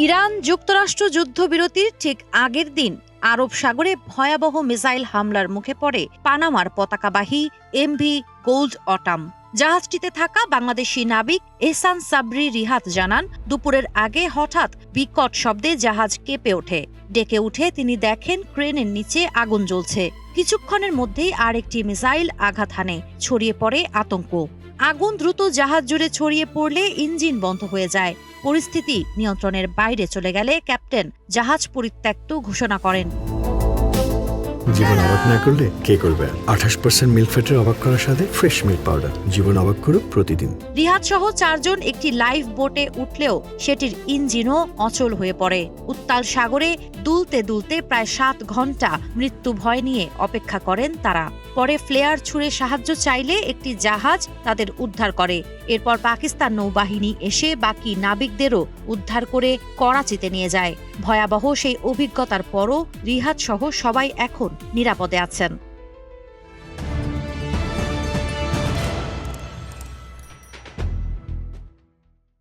Iran যুক্তরাষ্ট্র যুদ্ধবিরতির ঠিক আগের দিন আরব সাগরে ভয়াবহ মিসাইল হামলার মুখে পড়ে পানামার পতাকাবাহী এমভি গোল্ড অটাম। জাহাজটিতে থাকা বাংলাদেশি নাবিক এহসান সাবরি রিহাত জানান, দুপুরের আগে হঠাৎ বিকট শব্দে জাহাজ কেঁপে ওঠে। ডেকে উঠে তিনি দেখেন ক্রেনের নিচে আগুন জ্বলছে। কিছুক্ষণের মধ্যেই আরেকটি মিসাইল আঘাত হানে, ছড়িয়ে পড়ে আতঙ্ক। আগুন দ্রুত জাহাজ জুড়ে ছড়িয়ে পড়লে ইঞ্জিন বন্ধ হয়ে যায়। পরিস্থিতি নিয়ন্ত্রণের বাইরে চলে গেলে ক্যাপ্টেন জাহাজ পরিত্যক্ত ঘোষণা করেন। জীবন অবাক না করলে কে করবে? 28% মিল্ক ফ্যাটের অবাক করার সাথে ফ্রেশ মিল্ক পাউডার। জীবন অবাক করুক প্রতিদিন। রিহাত সহ 4 জন একটি লাইফ বোটে উঠলেও সেটির ইঞ্জিনও অচল হয়ে পড়ে। উত্তাল সাগরে দুলতে দুলতে প্রায় 7 ঘন্টা মৃত্যু ভয় নিয়ে অপেক্ষা করেন তারা। পরে ফ্লেয়ার ছুড়ে সাহায্য চাইলে একটি জাহাজ তাদের উদ্ধার করে। এরপর পাকিস্তান নৌবাহিনী এসে বাকি নাবিকদেরও উদ্ধার করে করাচিতে নিয়ে যায়। ভয়াবহ সেই অভিজ্ঞতার পরও রিহাত সহ সবাই এখন নিরাপদে আছেন।